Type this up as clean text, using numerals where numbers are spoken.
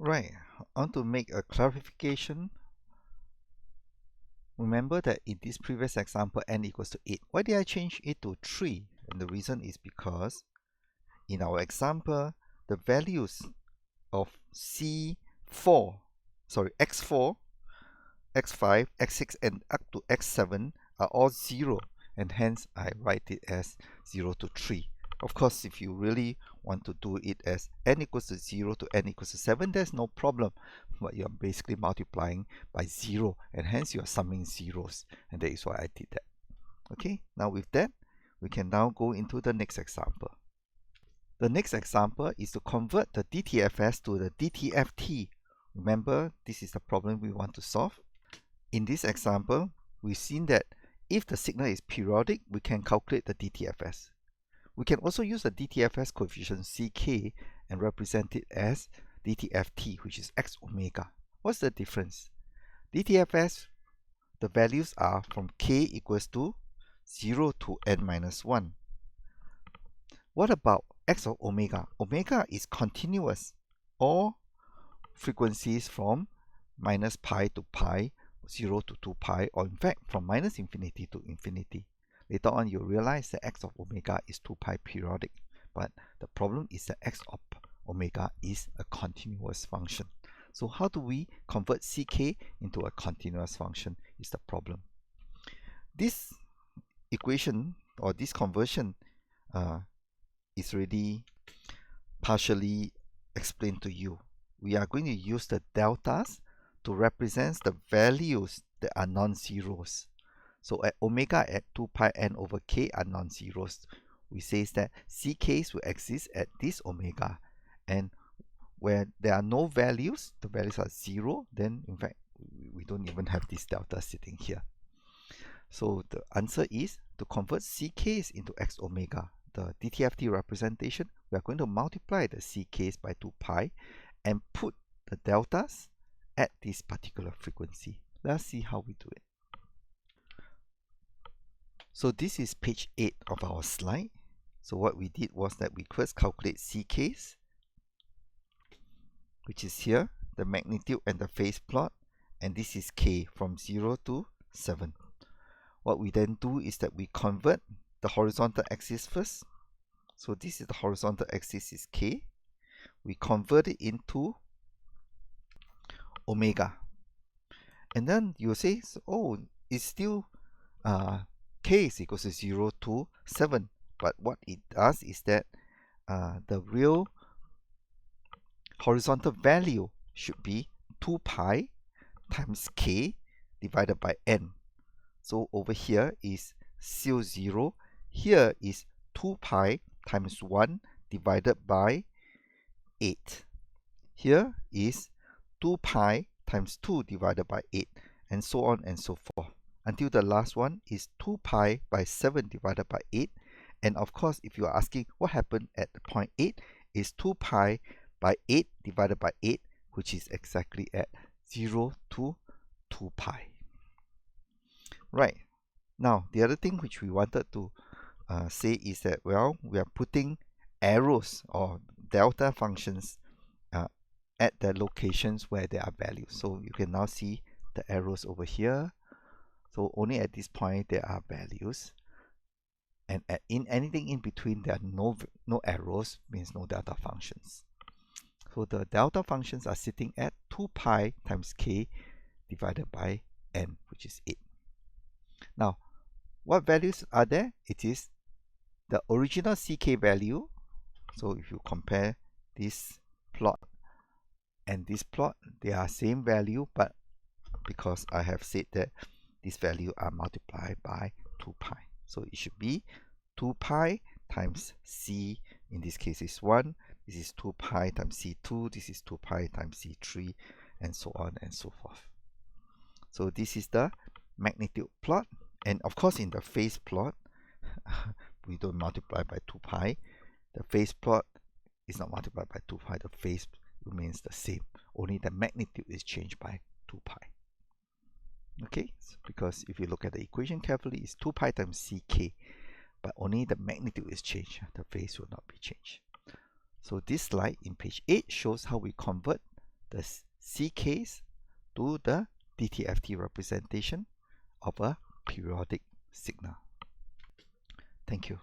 Right, I want to make a clarification. Remember that in this previous example, n equals to 8. Why did I change it to 3? And the reason is because in our example, the values of x4, x5, x6, and up to x7 are all 0, and hence I write it as 0 to 3. Of course, if you really want to do it as n equals to 0 to n equals to 7, there's no problem. But you're basically multiplying by 0, and hence you're summing zeros, and that is why I did that. Okay, now with that, we can now go into the next example. The next example is to convert the DTFS to the DTFT. Remember, this is the problem we want to solve. In this example, we've seen that if the signal is periodic, we can calculate the DTFS. We can also use the DTFS coefficient Ck and represent it as DTFT, which is x omega. What's the difference? DTFS, the values are from k equals to 0 to n minus 1. What about x of omega? Omega is continuous. All frequencies from minus pi to pi, 0 to 2 pi, or in fact from minus infinity to infinity. Later on, you'll realize that x of omega is 2 pi periodic, but the problem is that x of omega is a continuous function. So how do we convert Ck into a continuous function is the problem. This equation or this conversion is already partially explained to you. We are going to use the deltas to represent the values that are non-zeros. So at omega at 2 pi n over k are non-zeros. We say that Ck's will exist at this omega, and where there are no values, the values are 0, then in fact we don't even have this delta sitting here. So the answer is to convert Ck's into x omega, the DTFT representation, we are going to multiply the Ck's by 2 pi and put the deltas at this particular frequency. Let's see how we do it. So this is page 8 of our slide. So what we did was that we first calculate Ck's, which is here, the magnitude and the phase plot, and this is k from 0 to 7. What we then do is that we convert the horizontal axis first. So this is the horizontal axis is k. We convert it into omega. And then you say, oh, it's still k is equal to 0 to 7. But what it does is that the real horizontal value should be 2 pi times k divided by n. So over here is still 0. Here is 2 pi times 1 divided by 8. Here is 2 pi times 2 divided by 8, and so on and so forth, until the last one is 2 pi by 7 divided by 8. And of course, if you are asking what happened at the point 8, is 2 pi by 8 divided by 8, which is exactly at 0 to 2 pi. Right. Now, the other thing which we wanted to say is that, well, we are putting arrows or delta functions at the locations where there are values. So you can now see the arrows over here. So only at this point there are values. And in anything in between, there are no arrows, means no delta functions. So the delta functions are sitting at 2 pi times k divided by n, which is 8. Now, what values are there? It is the original Ck value. So if you compare this plot and this plot, they are same value, but because I have said that this value are multiplied by 2 pi. So it should be 2 pi times c, in this case is 1, this is 2 pi times c2, this is 2 pi times c3, and so on and so forth. So this is the magnitude plot, and of course in the phase plot, we don't multiply by 2 pi. The phase plot is not multiplied by 2 pi, the phase remains the same, only the magnitude is changed by 2 pi. Okay, because if you look at the equation carefully, it's 2 pi times ck, but only the magnitude is changed, the phase will not be changed. So this slide in page 8 shows how we convert the C case to the DTFT representation of a periodic signal. Thank you.